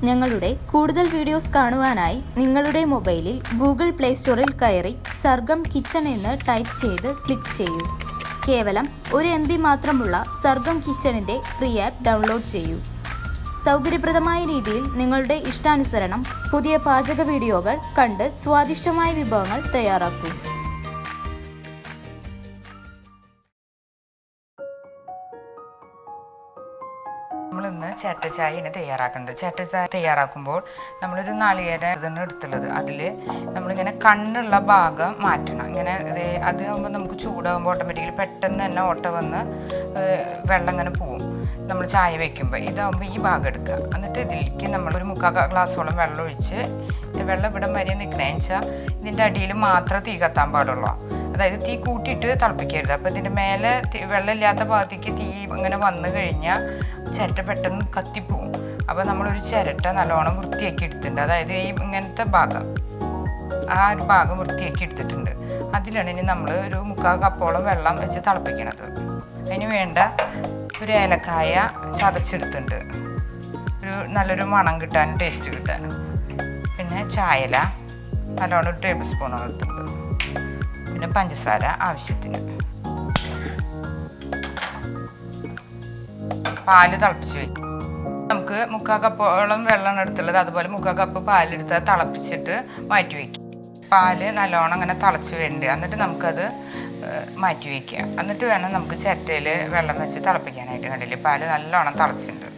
ഞങ്ങളുടെ കൂടുതൽ വീഡിയോസ് കാണുവാനായി നിങ്ങളുടെ മൊബൈലിൽ ഗൂഗിൾ പ്ലേ സ്റ്റോറിൽ കയറി സർഗം കിച്ചൺ എന്ന് ടൈപ്പ് ചെയ്ത് ക്ലിക്ക് ചെയ്യൂ. കേവലം 1 MB മാത്രമുള്ള സർഗം കിച്ചണിൻ്റെ ഫ്രീ ആപ്പ് ഡൗൺലോഡ് ചെയ്യൂ. സൗകര്യപ്രദമായ രീതിയിൽ നിങ്ങളുടെ ഇഷ്ടാനുസരണം പുതിയ പാചക വീഡിയോകൾ കണ്ട് സ്വാദിഷ്ടമായ വിഭവങ്ങൾ തയ്യാറാക്കൂ. നമ്മളിന്ന് ചിരട്ട ചായയാണ് തയ്യാറാക്കുന്നത്. ചിരട്ട ചായ തയ്യാറാക്കുമ്പോൾ നമ്മളൊരു നാളികേരം ഇതാണ് എടുത്തുള്ളത്. അതിൽ നമ്മളിങ്ങനെ കണ്ണുള്ള ഭാഗം മാറ്റണം. ഇങ്ങനെ അതാകുമ്പോൾ നമുക്ക് ചൂടാകുമ്പോൾ ഓട്ടോമാറ്റിക്കലി പെട്ടെന്ന് തന്നെ ഓട്ട വന്ന് വെള്ളം ഇങ്ങനെ പോവും. നമ്മൾ ചായ വയ്ക്കുമ്പോൾ ഇതാകുമ്പോൾ ഈ ഭാഗം എടുക്കുക. എന്നിട്ട് ഇതിലേക്ക് നമ്മളൊരു 3/4 ഗ്ലാസ്സോളം വെള്ളം ഒഴിച്ച് വെള്ളം ഇവിടം വരെ നിൽക്കണമെന്ന് വെച്ചാൽ ഇതിൻ്റെ അടിയിൽ മാത്രമേ തീ കത്താൻ പാടുള്ളൂ. അതായത് തീ കൂട്ടിയിട്ട് തിളപ്പിക്കരുത്. അപ്പോൾ ഇതിൻ്റെ മേലെ വെള്ളമില്ലാത്ത ഭാഗത്തേക്ക് തീ ഇങ്ങനെ വന്നു കഴിഞ്ഞാൽ ചിരട്ട പെട്ടെന്ന് കത്തിപ്പോവും. അപ്പോൾ നമ്മളൊരു ചിരട്ട നല്ലോണം വൃത്തിയാക്കി എടുത്തിട്ടുണ്ട്. അതായത് ഈ ഇങ്ങനത്തെ ഭാഗം ആ ഒരു ഭാഗം വൃത്തിയാക്കി എടുത്തിട്ടുണ്ട്. അതിലാണ് ഇനി നമ്മൾ ഒരു 3/4 കപ്പോളം വെള്ളം വെച്ച് തിളപ്പിക്കണത്. അതിന് വേണ്ട ഒരു ഏലക്കായ ചതച്ചെടുത്തിട്ടുണ്ട്, ഒരു നല്ലൊരു മണം കിട്ടാനും ടേസ്റ്റ് കിട്ടാനും. പിന്നെ ചായല നല്ലോണം 1 ടേബിൾ സ്പൂണോളം എടുത്തിട്ടുണ്ട്. പിന്നെ പഞ്ചസാര ആവശ്യത്തിന്. പാല് തിളപ്പിച്ച് വയ്ക്കും. നമുക്ക് 3/4 കപ്പോളം വെള്ളമാണ് എടുത്തുള്ളത്. അതുപോലെ 3/4 കപ്പ് പാലെടുത്ത് തിളപ്പിച്ചിട്ട് മാറ്റി വയ്ക്കും. പാല് നല്ലോണം അങ്ങനെ തിളച്ച് വരുന്നുണ്ട്. എന്നിട്ട് നമുക്കത് മാറ്റി വയ്ക്കുക. എന്നിട്ട് വേണം നമുക്ക് ചിരട്ടയിൽ വെള്ളം വെച്ച് തിളപ്പിക്കാനായിട്ട്. കണ്ടില്ലേ, പാല് നല്ലോണം തിളച്ചിട്ടുണ്ട്.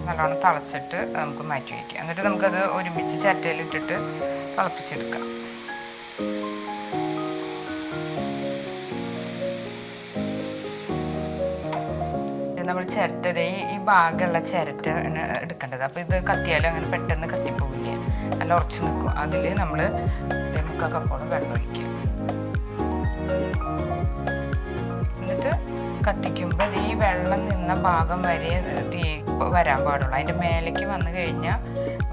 നല്ലോണം തിളച്ചിട്ട് നമുക്ക് മാറ്റി വയ്ക്കുക. എന്നിട്ട് നമുക്കത് ഒരുമിച്ച് ചിരട്ടയിൽ ഇട്ടിട്ട് തിളപ്പിച്ചെടുക്കാം. നമ്മൾ ചിരട്ട ഈ ഭാഗമുള്ള ചിരട്ട എടുക്കേണ്ടത്. അപ്പോൾ ഇത് കത്തിയാലും അങ്ങനെ പെട്ടെന്ന് കത്തിപ്പോവില്ല, നല്ല ഉറച്ച് നിൽക്കും. അതിൽ നമ്മൾ 3/4 കപ്പോളം വെള്ളം ഒഴിക്കുക. എന്നിട്ട് കത്തിക്കുമ്പോൾ ഈ വെള്ളം നിന്ന ഭാഗം വരെ തീ വരാൻ പാടുള്ളൂ. അതിൻ്റെ മേലേക്ക് വന്നു കഴിഞ്ഞാൽ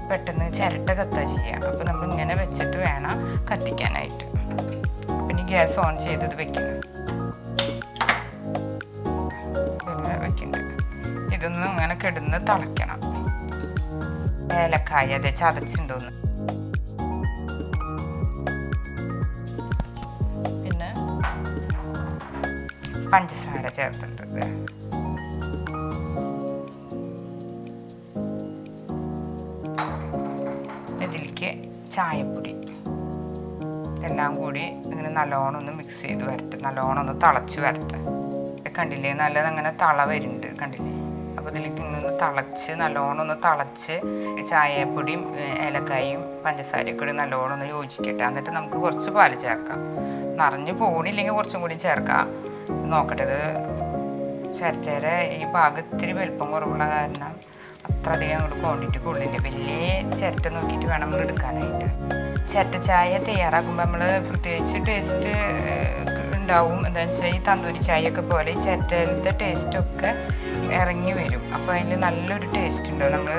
പെട്ടെന്ന് ചിരട്ട കത്തുക ചെയ്യുക. അപ്പോൾ നമ്മൾ ഇങ്ങനെ വെച്ചിട്ട് വേണം കത്തിക്കാനായിട്ട്. പിന്നെ ഗ്യാസ് ഓൺ ചെയ്തത് വെക്കണം. ഇതൊന്ന് ഇങ്ങനെ കിടന്ന് തിളയ്ക്കണം. ഏലക്കായ അതെ ചതച്ചിട്ടുണ്ടോന്ന്. പിന്നെ പഞ്ചസാര ചേർത്തിട്ടുണ്ട്. ഇതിലേക്ക് ചായപ്പൊടി എല്ലാം കൂടി ഇങ്ങനെ നല്ലോണം ഒന്ന് മിക്സ് ചെയ്ത് വരട്ടെ. നല്ലോണം ഒന്ന് തിളച്ച് വരട്ടെ. കണ്ടില്ലേ, നല്ലതങ്ങനെ തള വരുന്നുണ്ട്. കണ്ടില്ലേ, അപ്പോൾ ഇതിലേക്ക് ഇങ്ങനെ തിളച്ച് നല്ലോണം ഒന്ന് തിളച്ച് ചായപ്പൊടിയും ഏലക്കായും പഞ്ചസാരയും കൂടി നല്ലോണം ഒന്ന് യോജിക്കട്ടെ. എന്നിട്ട് നമുക്ക് കുറച്ച് പാല് ചേർക്കാം. നിറഞ്ഞ് പോണില്ലെങ്കിൽ കുറച്ചും കൂടി ചേർക്കാം. നോക്കട്ടെ, ഇത് ചിരട്ടയുടെ ഈ ഭാഗത്തിരി വലിപ്പം കുറവുള്ള കാരണം അത്ര അധികം അങ്ങോട്ട് ക്വാണ്ടിറ്റി കൊള്ളില്ല. വലിയ ചിരട്ട നോക്കിയിട്ട് വേണം നമ്മൾ എടുക്കാനായിട്ട്. ചിരട്ട ചായ തയ്യാറാക്കുമ്പോൾ നമ്മൾ പ്രത്യേകിച്ച് ടേസ്റ്റ് ഉണ്ടാവും. എന്താണെന്ന് വെച്ചാൽ ഈ തന്തൂരി ചായയൊക്കെ പോലെ ഈ ചിരട്ടയിലത്തെ ടേസ്റ്റൊക്കെ ഇറങ്ങി വരും. അപ്പോൾ അതിൽ നല്ലൊരു ടേസ്റ്റ് ഉണ്ട്. നമ്മൾ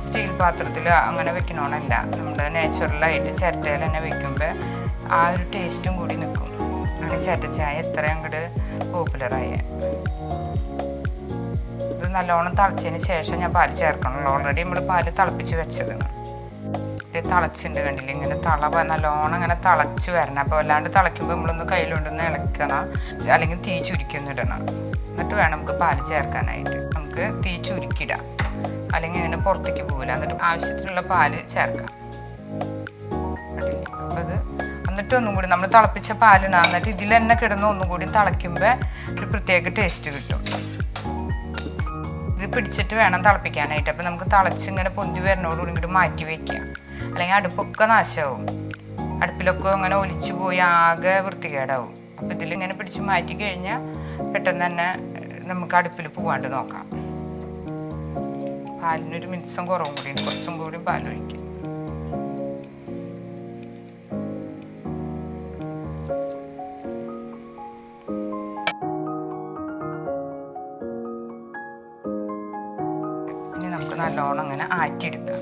സ്റ്റീൽ പാത്രത്തിൽ അങ്ങനെ വെക്കണമെന്നല്ല, നമ്മുടെ നാച്ചുറലായിട്ട് ചിരട്ടയിൽ തന്നെ വെക്കുമ്പോൾ ആ ഒരു ടേസ്റ്റും കൂടി നിൽക്കും. അങ്ങനെ ചിരട്ട ചായ എത്ര അങ്ങോട്ട് പോപ്പുലറായ. ഇത് നല്ലോണം തിളച്ചതിന് ശേഷം ഞാൻ പാല് ചേർക്കണമല്ലോ. ഓൾറെഡി നമ്മൾ പാല് തിളപ്പിച്ച് വെച്ചതാണ്. ഇത് തിളച്ചിട്ടുണ്ട്, കണ്ടില്ല, ഇങ്ങനെ നല്ലോണം ഇങ്ങനെ തിളച്ച് വരണം. അപ്പോൾ അല്ലാണ്ട് തിളയ്ക്കുമ്പോൾ നമ്മളൊന്ന് കയ്യിലുണ്ടെന്ന് ഇളക്കണം, അല്ലെങ്കിൽ തീ ചുരുക്കിയൊന്നിടണം. എന്നിട്ട് വേണം നമുക്ക് പാല് ചേർക്കാനായിട്ട്. നമുക്ക് തീ ചുരുക്കിടാം, അല്ലെങ്കിൽ ഇങ്ങനെ പുറത്തേക്ക് പോകില്ല. എന്നിട്ട് ആവശ്യത്തിനുള്ള പാല് ചേർക്കാം. അപ്പോൾ ഇത് എന്നിട്ട് ഒന്നും കൂടി നമ്മൾ തിളപ്പിച്ച പാലിനാണ്. എന്നിട്ട് ഇതിൽ തന്നെ കിടന്ന് ഒന്നും കൂടി തിളയ്ക്കുമ്പോൾ ഒരു പ്രത്യേക ടേസ്റ്റ് കിട്ടും. ഇത് പിടിച്ചിട്ട് വേണം തിളപ്പിക്കാനായിട്ട്. അപ്പോൾ നമുക്ക് തിളച്ച് ഇങ്ങനെ പൊന്തി വരുന്നതോടുകൂടി ഇങ്ങോട്ട് മാറ്റി വയ്ക്കുക. അല്ലെങ്കിൽ അടുപ്പൊക്കെ നാശമാവും. അടുപ്പിലൊക്കെ അങ്ങനെ ഒലിച്ചു പോയി ആകെ വൃത്തികേടാവും. അപ്പോൾ ഇതിലിങ്ങനെ പിടിച്ച് മാറ്റി കഴിഞ്ഞാൽ പെട്ടെന്ന് തന്നെ നമുക്ക് അടുപ്പിൽ പോവാണ്ട് നോക്കാം. പാലിനൊരു മിനിസം കുറവും കൂടി, കുറച്ചും കൂടി പാലൊഴിക്കും. ഇനി നമുക്ക് നല്ലോണം അങ്ങനെ ആറ്റിയെടുക്കാം.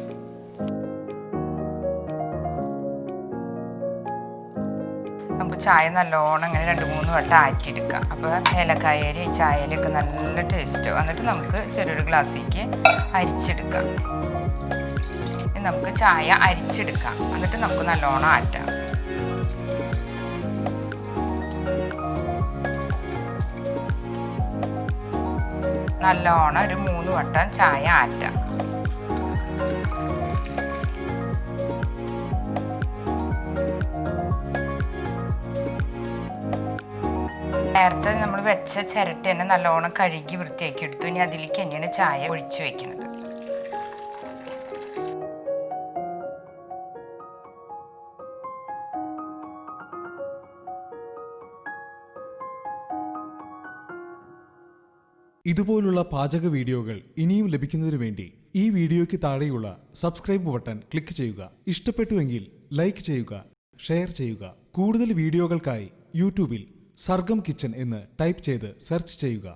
നമുക്ക് ചായ നല്ലോണം ഇങ്ങനെ 2-3 വട്ടം ആറ്റിയെടുക്കുക. അപ്പോൾ ഏലക്കായരി ചായയിലൊക്കെ നല്ല ടേസ്റ്റ്. എന്നിട്ട് നമുക്ക് ചെറിയൊരു ഗ്ലാസ്സിലേക്ക് അരിച്ചെടുക്കാം. നമുക്ക് ചായ അരിച്ചെടുക്കാം. എന്നിട്ട് നമുക്ക് നല്ലോണം ആറ്റാം. നല്ലോണം ഒരു 3 വട്ടം ചായ ആറ്റാം. നേരത്തെ നമ്മൾ വെച്ച ചിരട്ട തന്നെ നല്ലോണം കഴുകി വൃത്തിയാക്കി എടുത്തു. ഇനി അതിലേക്ക് തന്നെയാണ് ചായ ഒഴിച്ചു വെക്കുന്നത്. ഇതുപോലുള്ള പാചക വീഡിയോകൾ ഇനിയും ലഭിക്കുന്നതിനു വേണ്ടി ഈ വീഡിയോയ്ക്ക് താഴെയുള്ള സബ്സ്ക്രൈബ് ബട്ടൺ ക്ലിക്ക് ചെയ്യുക. ഇഷ്ടപ്പെട്ടുവെങ്കിൽ ലൈക്ക് ചെയ്യുക, ഷെയർ ചെയ്യുക. കൂടുതൽ വീഡിയോകൾക്കായി യൂട്യൂബിൽ സർഗം കിച്ചൺ എന്ന് ടൈപ്പ് ചെയ്ത് സെർച്ച് ചെയ്യുക.